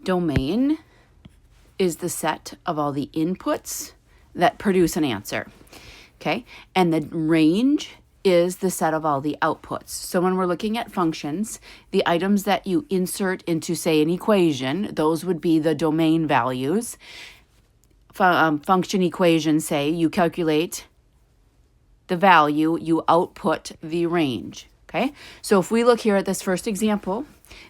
Domain is the set of all the inputs that produce an answer, okay? And the range is the set of all the outputs. So when we're looking at functions, the items that you insert into, say, an equation, those would be the domain values. Function equation, say, you calculate the value, you output the range, okay? So if we look here at this first example,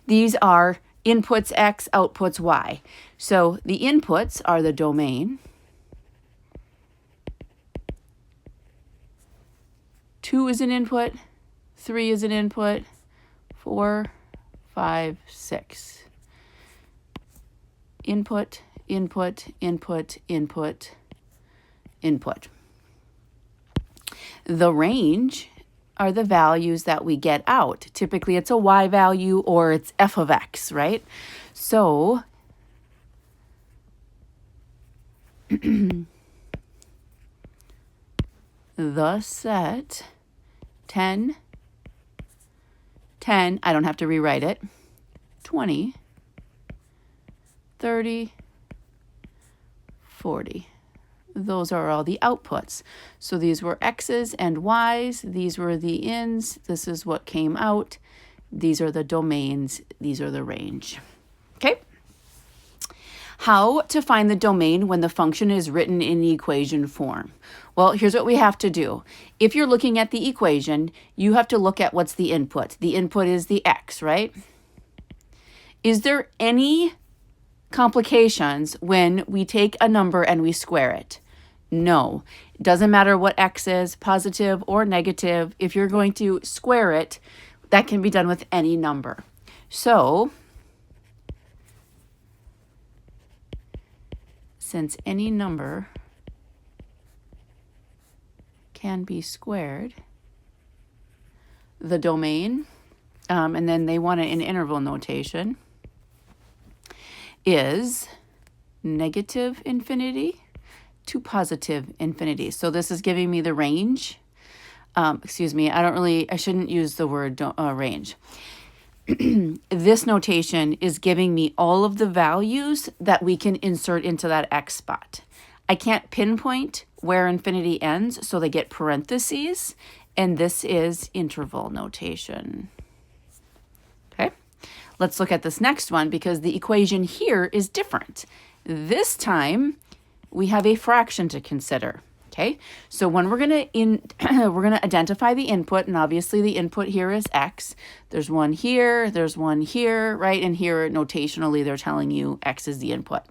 these are inputs x, outputs y. So the inputs are the domain. 2 is an input, 3 is an input, 4, 5, 6. Input, input, input, input, input. The range are the values that we get out. Typically it's a y value or it's f of x, right? So the set 10, 10, I don't have to rewrite it, 20, 30, 40. Those are all the outputs. So these were x's and y's. These were the ins. This is what came out. These are the domains. These are the range. Okay? How to find the domain when the function is written in equation form? Well, here's what we have to do. If you're looking at the equation, you have to look at what's the input. The input is the x, right? Is there any complications when we take a number and we square it? No. It doesn't matter what x is, positive or negative. If you're going to square it, that can be done with any number. So, since any number can be squared, the domain, and then they want it in interval notation, is negative infinity to positive infinity. So this is giving me the range. Excuse me, I shouldn't use the word range. This notation is giving me all of the values that we can insert into that x spot. I can't pinpoint where infinity ends, so they get parentheses, and this is interval notation. Okay, let's look at this next one because the equation here is different. This time, we have a fraction to consider. Okay, so when we're gonna identify the input, and obviously the input here is x. There's one here, right? And here notationally they're telling you x is the input.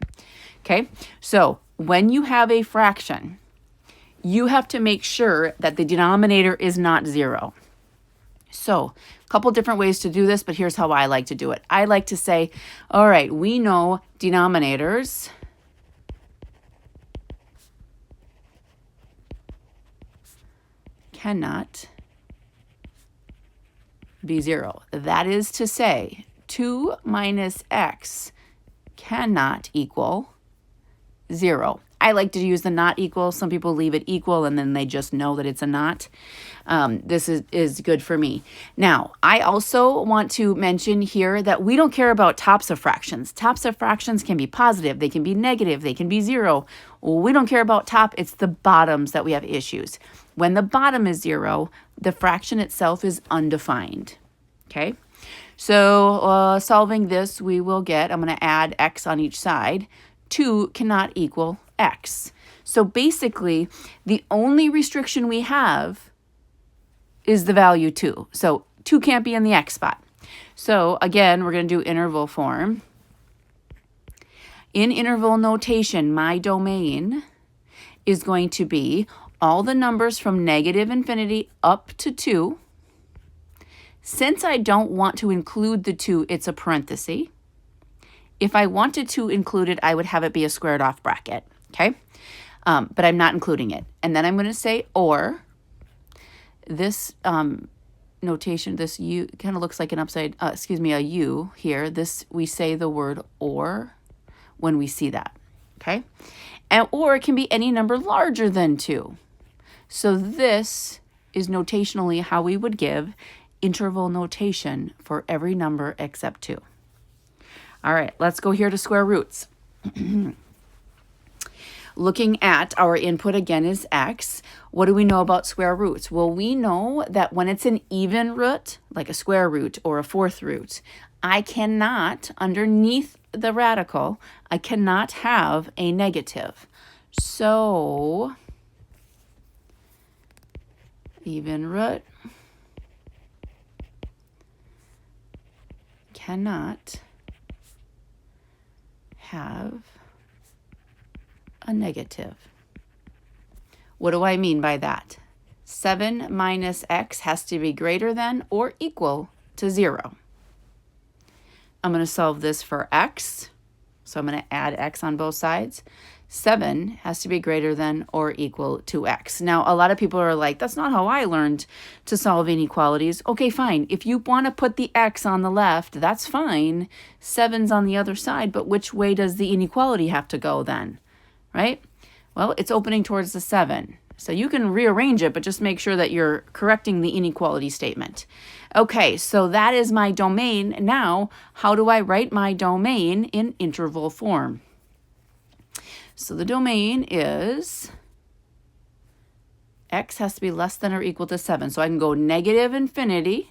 Okay, so when you have a fraction, you have to make sure that the denominator is not 0. So a couple different ways to do this, but here's how I like to do it. I like to say, all right, we know denominators cannot be 0. That is to say, 2 minus x cannot equal 0. I like to use the not equal. Some people leave it equal and then they just know that it's a not. This is good for me. Now, I also want to mention here that we don't care about tops of fractions. Tops of fractions can be positive, they can be negative, they can be 0. We don't care about top, it's the bottoms that we have issues. When the bottom is 0, the fraction itself is undefined. Okay? So solving this, we will get, I'm going to add x on each side. 2 cannot equal x. So basically, the only restriction we have is the value 2. So 2 can't be in the x spot. So again, we're going to do interval form. In interval notation, my domain is going to be all the numbers from negative infinity up to 2. Since I don't want to include the 2, it's a parenthesis. If I wanted to include it, I would have it be a squared off bracket, okay? But I'm not including it. And then I'm going to say or. This notation, this U kind of looks like an a U here. This, we say the word or when we see that, okay? And or it can be any number larger than 2. So this is notationally how we would give interval notation for every number except 2. All right, let's go here to square roots. Looking at our input again is x. What do we know about square roots? Well, we know that when it's an even root, like a square root or a fourth root, I cannot, underneath the radical, I cannot have a negative. So, even root cannot have a negative. What do I mean by that? 7 minus x has to be greater than or equal to 0. I'm going to solve this for x. So I'm going to add x on both sides. 7 has to be greater than or equal to x. Now, a lot of people are like, that's not how I learned to solve inequalities. Okay, fine. If you want to put the x on the left, that's fine. 7's on the other side, but which way does the inequality have to go then? Right? Well, it's opening towards the 7. So you can rearrange it, but just make sure that you're correcting the inequality statement. Okay, so that is my domain. Now, how do I write my domain in interval form? So the domain is x has to be less than or equal to 7. So I can go negative infinity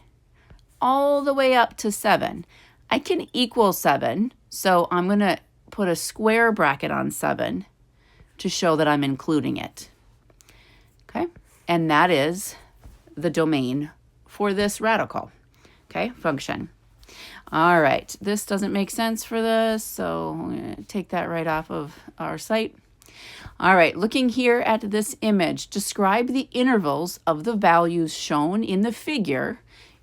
all the way up to 7. I can equal 7, so I'm going to put a square bracket on 7 to show that I'm including it. Okay, and that is the domain for this radical, okay, function. All right, this doesn't make sense for this, so I'm going to take that right off of our site. All right, looking here at this image, describe the intervals of the values shown in the figure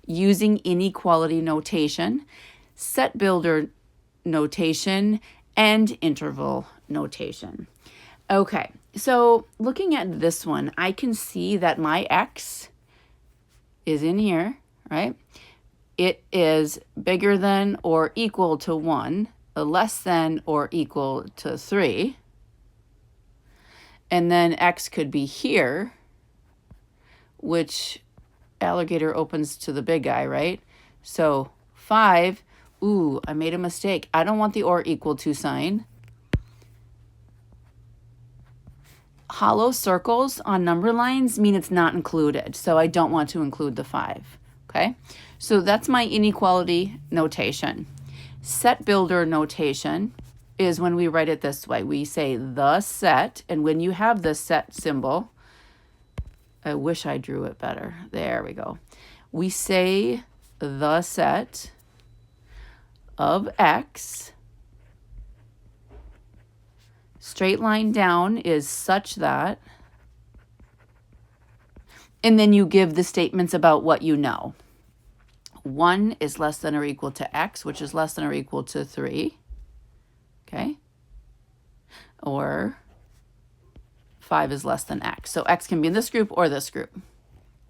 using inequality notation, set builder notation, and interval notation. Okay, so looking at this one, I can see that my x is in here, right? It is bigger than or equal to 1, less than or equal to 3. And then x could be here, which alligator opens to the big guy, right? So 5, ooh, I made a mistake. I don't want the or equal to sign. Hollow circles on number lines mean it's not included, so I don't want to include the 5, okay? So that's my inequality notation. Set builder notation is when we write it this way. We say the set, and when you have the set symbol, I wish I drew it better. There we go. We say the set of x, straight line down is such that, and then you give the statements about what you know. 1 is less than or equal to x, which is less than or equal to 3. Okay? Or 5 is less than x. So x can be in this group or this group.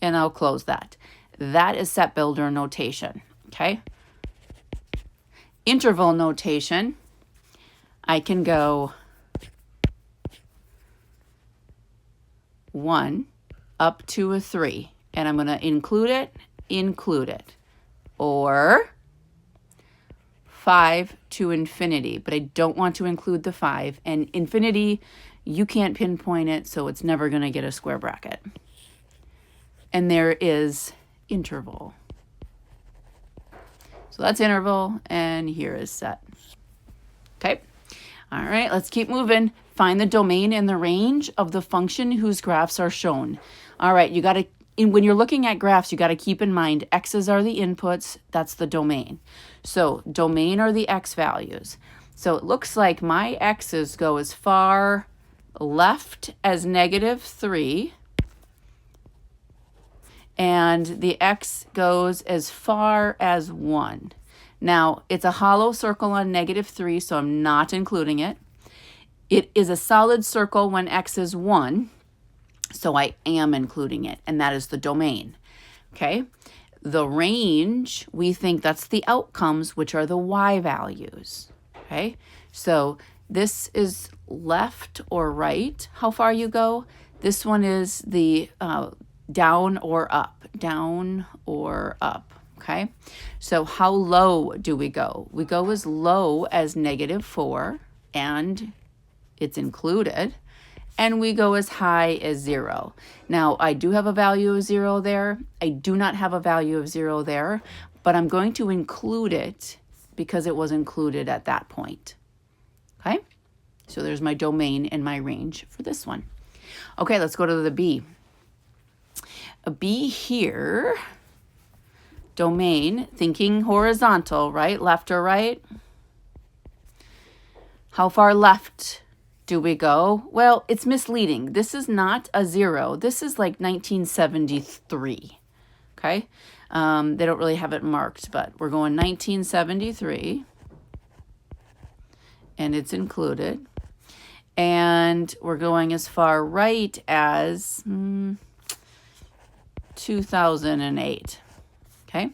And I'll close that. That is set builder notation. Okay? Interval notation, I can go 1 up to a 3. And I'm going to include it. Or 5 to infinity, but I don't want to include the 5. And infinity, you can't pinpoint it, so it's never going to get a square bracket. And there is interval. So that's interval, and here is set. Okay. All right, let's keep moving. Find the domain and the range of the function whose graphs are shown. All right, you got to, when you're looking at graphs, you got to keep in mind x's are the inputs, that's the domain. So domain are the x values. So it looks like my x's go as far left as -3, and the x goes as far as 1. Now, it's a hollow circle on -3, so I'm not including it. It is a solid circle when x is 1, so I am including it, and that is the domain. Okay? The range, we think that's the outcomes, which are the y values. Okay? So this is left or right, how far you go. This one is the down or up. Okay, so how low do we go? We go as low as -4, and it's included, and we go as high as 0. Now, I do have a value of 0 there. I do not have a value of 0 there, but I'm going to include it because it was included at that point. Okay, so there's my domain and my range for this one. Okay, let's go to the B. A B here, domain, thinking horizontal, right? Left or right? How far left do we go? Well, it's misleading. This is not a 0. This is like 1973, okay? They don't really have it marked, but we're going 1973, and it's included. And we're going as far right as 2008, okay?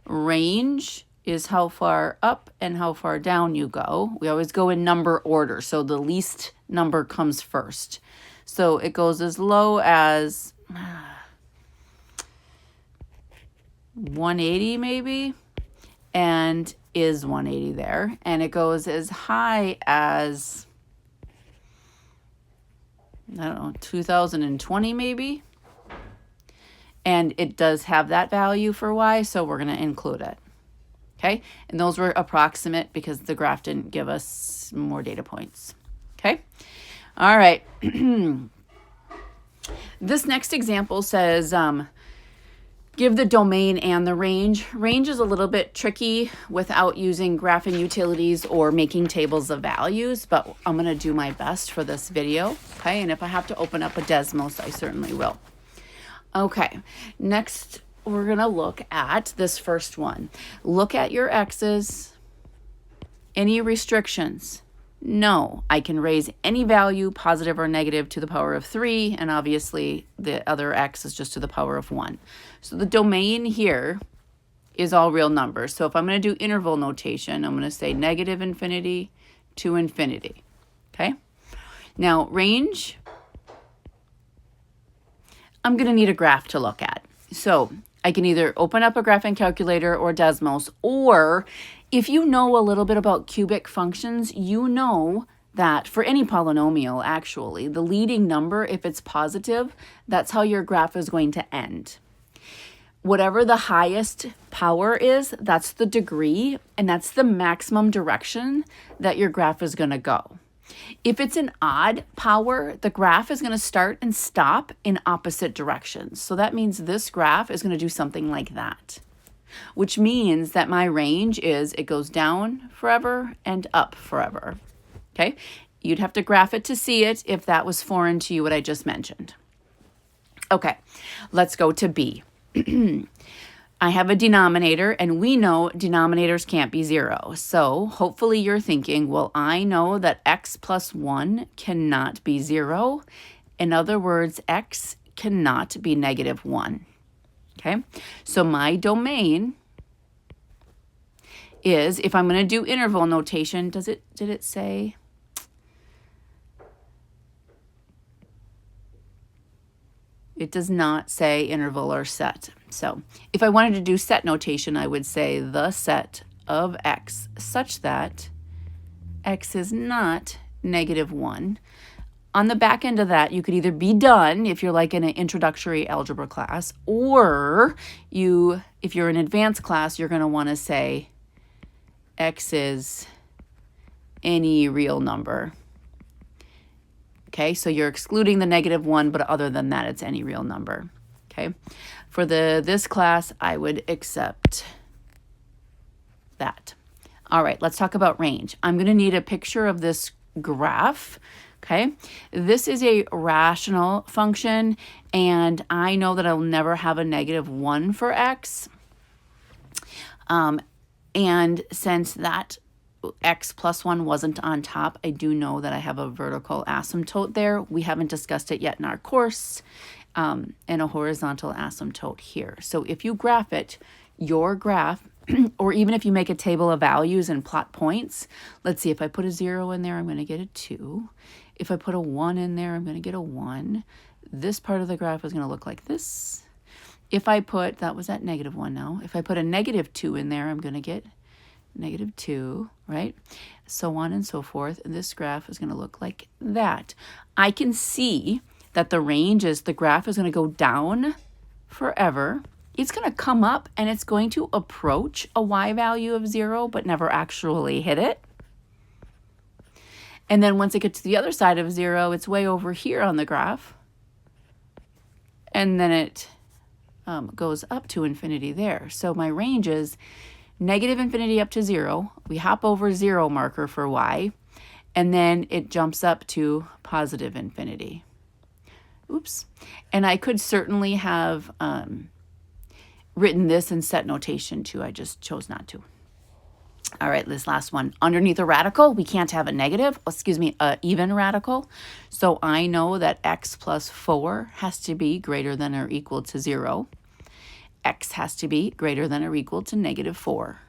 Range is how far up and how far down you go. We always go in number order, so the least number comes first. So it goes as low as 180 maybe, and is 180 there. And it goes as high as, I don't know, 2020 maybe. And it does have that value for y, so we're going to include it. Okay, and those were approximate because the graph didn't give us more data points. Okay, all right. This next example says, give the domain and the range. Range is a little bit tricky without using graphing utilities or making tables of values, but I'm going to do my best for this video. Okay, and if I have to open up a Desmos, I certainly will. Okay, next we're going to look at this first one. Look at your x's. Any restrictions? No, I can raise any value, positive or negative, to the power of 3, and obviously the other x is just to the power of 1. So the domain here is all real numbers. So if I'm going to do interval notation, I'm going to say -infinity to infinity. Okay? Now, range, I'm going to need a graph to look at. So I can either open up a graphing calculator or Desmos, or if you know a little bit about cubic functions, you know that for any polynomial, actually, the leading number, if it's positive, that's how your graph is going to end. Whatever the highest power is, that's the degree, and that's the maximum direction that your graph is going to go. If it's an odd power, the graph is going to start and stop in opposite directions. So that means this graph is going to do something like that, which means that my range is it goes down forever and up forever. Okay? You'd have to graph it to see it if that was foreign to you, what I just mentioned. Okay, let's go to B. I have a denominator, and we know denominators can't be 0. So hopefully you're thinking, well, I know that x plus 1 cannot be 0. In other words, x cannot be -1. Okay, so my domain is, if I'm going to do interval notation, did it say? It does not say interval or set. So if I wanted to do set notation, I would say the set of x such that x is not -1. On the back end of that, you could either be done if you're like in an introductory algebra class, or if you're in advanced class, you're going to want to say x is any real number. Okay, so you're excluding the -1, but other than that, it's any real number. Okay, for this class, I would accept that. All right, let's talk about range. I'm going to need a picture of this graph. Okay, this is a rational function, and I know that I'll never have a -1 for x. And since that x plus 1 wasn't on top, I do know that I have a vertical asymptote there. We haven't discussed it yet in our course, and a horizontal asymptote here. So if you graph it, your graph, or even if you make a table of values and plot points, let's see, if I put a 0 in there, I'm going to get a 2. If I put a 1 in there, I'm going to get a 1. This part of the graph is going to look like this. If I put, that was at -1 now. If I put a -2 in there, I'm going to get -2, right? So on and so forth. And this graph is going to look like that. I can see that the range is, the graph is going to go down forever. It's going to come up and it's going to approach a y value of 0, but never actually hit it. And then once it gets to the other side of 0, it's way over here on the graph. And then it goes up to infinity there. So my range is -infinity up to 0. We hop over 0 marker for y, and then it jumps up to positive infinity. Oops. And I could certainly have written this in set notation too. I just chose not to. All right, this last one. Underneath a radical, we can't have a negative, even radical. So I know that x plus 4 has to be greater than or equal to 0. X has to be greater than or equal to -4.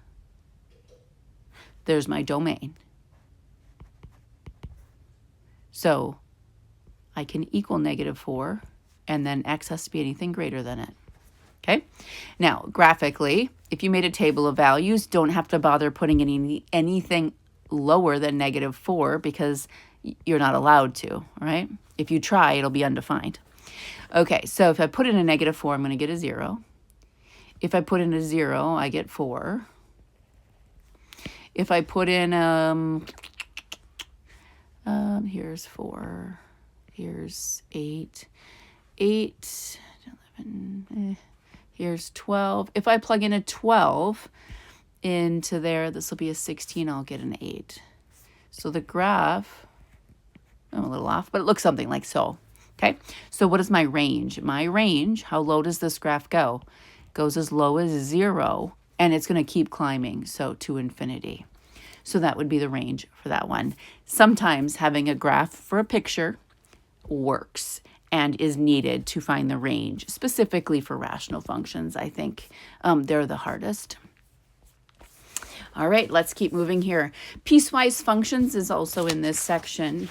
There's my domain. So I can equal -4, and then x has to be anything greater than it. Okay? Now, graphically, if you made a table of values, don't have to bother putting anything lower than -4 because you're not allowed to, right? If you try, it'll be undefined. Okay, so if I put in a -4, I'm going to get a 0. If I put in a 0, I get 4. If I put in, here's 4, here's 8, 11, here's 12. If I plug in a 12 into there, this will be a 16, I'll get an 8. So the graph, I'm a little off, but it looks something like so. Okay, so what is my range? My range, how low does this graph go? Goes as low as 0, and it's going to keep climbing, so to infinity. So that would be the range for that one. Sometimes having a graph for a picture works and is needed to find the range, specifically for rational functions. I think they're the hardest. All right, let's keep moving here. Piecewise functions is also in this section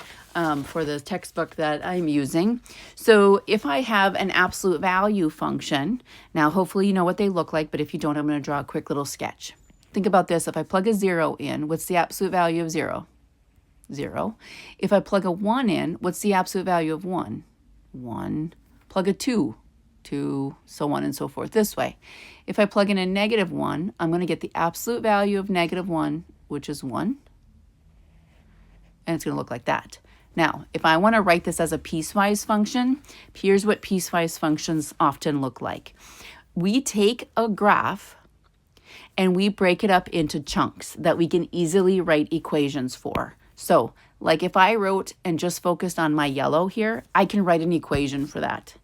for the textbook that I'm using. So if I have an absolute value function, now hopefully you know what they look like, but if you don't, I'm going to draw a quick little sketch. Think about this. If I plug a 0 in, what's the absolute value of 0? 0. If I plug a 1 in, what's the absolute value of 1? 1. Plug a 2, 2, so on and so forth this way. If I plug in a -1, I'm going to get the absolute value of -1, which is 1. And it's going to look like that. Now, if I want to write this as a piecewise function, here's what piecewise functions often look like. We take a graph and we break it up into chunks that we can easily write equations for. So, like if I wrote and just focused on my yellow here, I can write an equation for that.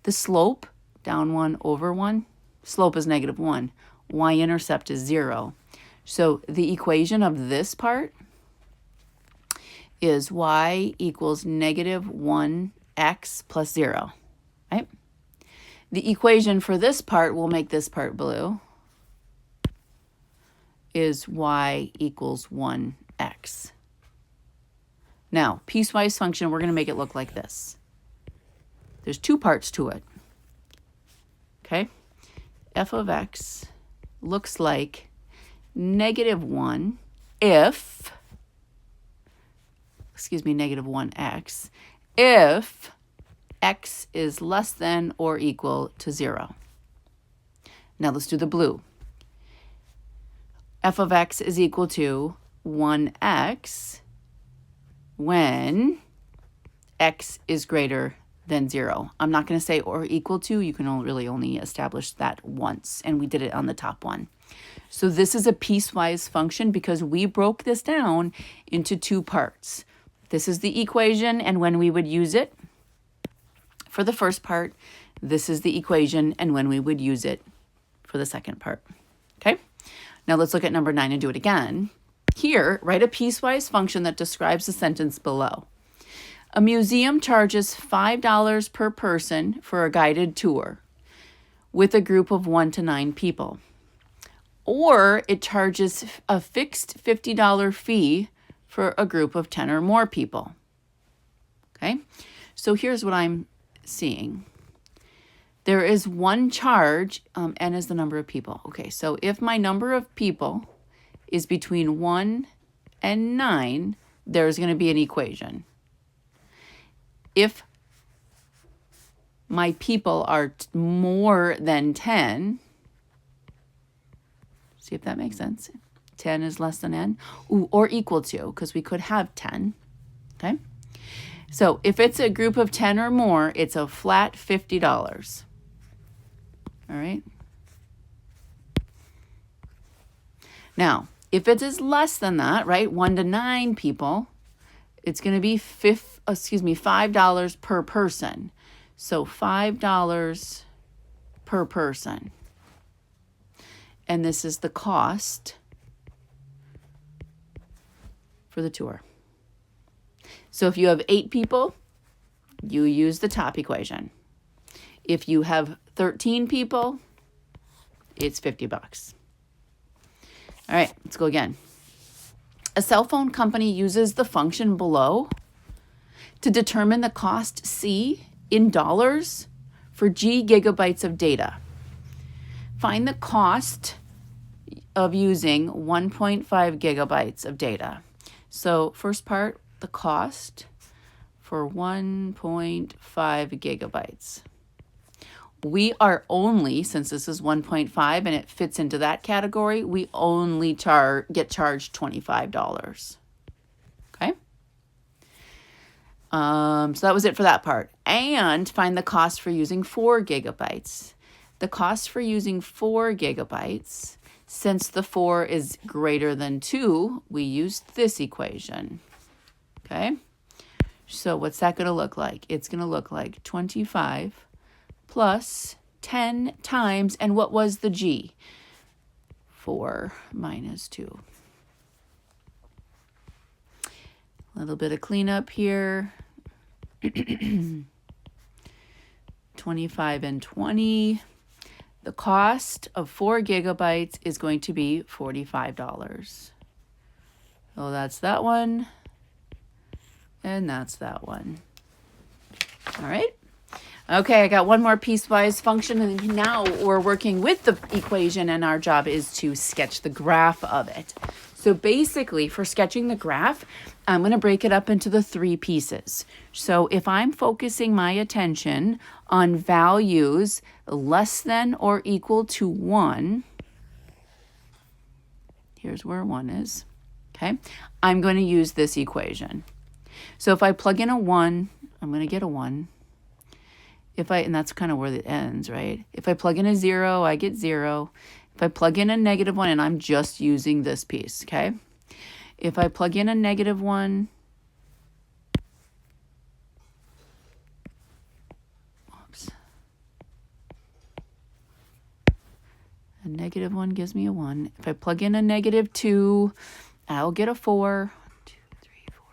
The slope, down 1 over 1, slope is -1. Y-intercept is 0. So the equation of this part is y equals -1x plus 0, right? The equation for this part, we'll make this part blue, is y equals 1x. Now, piecewise function, we're going to make it look like this. There's two parts to it. Okay? F of x looks like -1 if, -1x, if x is less than or equal to 0. Now let's do the blue. F of x is equal to 1x when x is greater than 0. I'm not going to say or equal to. You can really only establish that once, and we did it on the top one. So this is a piecewise function because we broke this down into two parts. This is the equation, and when we would use it for the first part, this is the equation, and when we would use it for the second part. Okay? Now let's look at number 9 and do it again. Here, write a piecewise function that describes the sentence below. A museum charges $5 per person for a guided tour with a group of 1 to 9 people. Or it charges a fixed $50 fee for a group of 10 or more people. Okay, so here's what I'm seeing. There is one charge, n is the number of people. Okay, so if my number of people is between 1 and 9, there's going to be an equation. If my people are more than 10, see if that makes sense. 10 is less than n, or equal to, because we could have 10, okay? So if it's a group of 10 or more, it's a flat $50. All right. Now, if it is less than that, right, 1 to 9 people, it's going to be $5 per person. So $5 per person. And this is the cost for the tour. So if you have 8 people, you use the top equation. If you have 13 people, it's $50. All right, let's go again. A cell phone company uses the function below to determine the cost C in dollars for G gigabytes of data. Find the cost of using 1.5 gigabytes of data. So first part, the cost for 1.5 gigabytes. We are only, since this is 1.5 and it fits into that category, we only get charged $25. Okay? So that was it for that part. And find the cost for using 4 gigabytes. The cost for using 4 gigabytes, since the 4 is greater than 2, we used this equation. Okay? So what's that going to look like? It's going to look like 25 plus 10 times, and what was the G? 4 minus 2. A little bit of cleanup here. 25 and 20. The cost of 4 gigabytes is going to be $45. So that's that one. And that's that one. All right. Okay, I got one more piecewise function, and now we're working with the equation, and our job is to sketch the graph of it. So basically, for sketching the graph, I'm going to break it up into the 3 pieces. So if I'm focusing my attention on values less than or equal to 1, here's where 1 is, okay? I'm going to use this equation. So if I plug in a 1, I'm going to get a 1. And that's kind of where it ends, right? If I plug in a 0, I get 0. If I plug in a negative 1, and I'm just using this piece, okay? If I plug in a negative 1, oops. A negative 1 gives me a 1. If I plug in a negative 2, I'll get a 4. 2, 3, 4.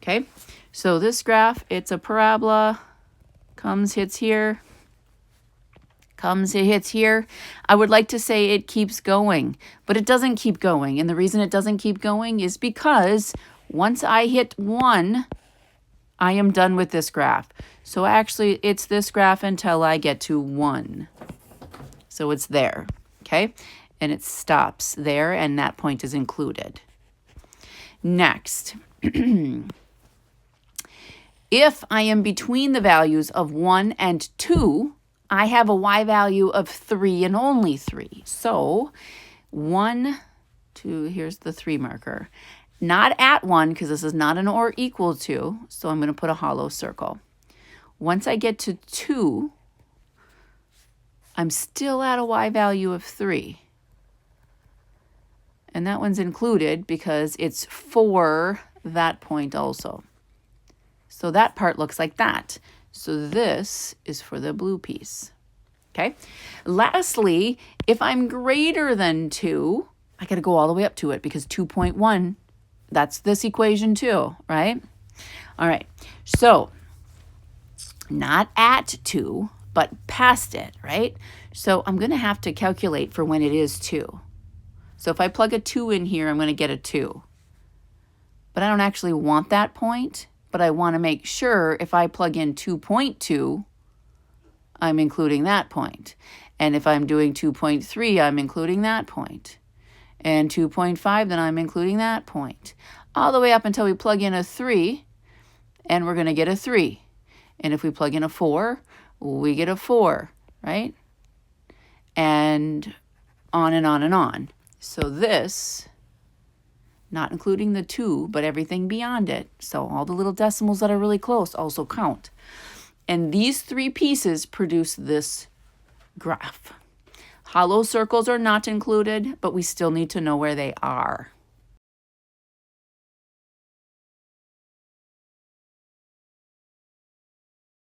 Okay, so this graph, it's a parabola. Comes, hits here. Comes, it hits here. I would like to say it keeps going, but it doesn't keep going. And the reason it doesn't keep going is because once I hit 1, I am done with this graph. So actually, it's this graph until I get to 1. So it's there, okay? And it stops there, and that point is included. Next. If I am between the values of 1 and 2, I have a y value of 3 and only 3. So 1, 2, here's the 3 marker. Not at 1, because this is not an or equal to, so I'm going to put a hollow circle. Once I get to 2, I'm still at a y value of 3. And that one's included because it's for that point also. So that part looks like that. So this is for the blue piece. Okay. Lastly, if I'm greater than 2, I got to go all the way up to it because 2.1, that's this equation too, right? All right. So not at 2, but past it, right? So I'm going to have to calculate for when it is 2. So if I plug a 2 in here, I'm going to get a 2. But I don't actually want that point. But I want to make sure if I plug in 2.2, I'm including that point. And if I'm doing 2.3, I'm including that point. And 2.5, then I'm including that point. All the way up until we plug in a 3, and we're going to get a 3. And if we plug in a 4, we get a 4, right? And on and on and on. So this, not including the 2, but everything beyond it. So all the little decimals that are really close also count. And these 3 pieces produce this graph. Hollow circles are not included, but we still need to know where they are.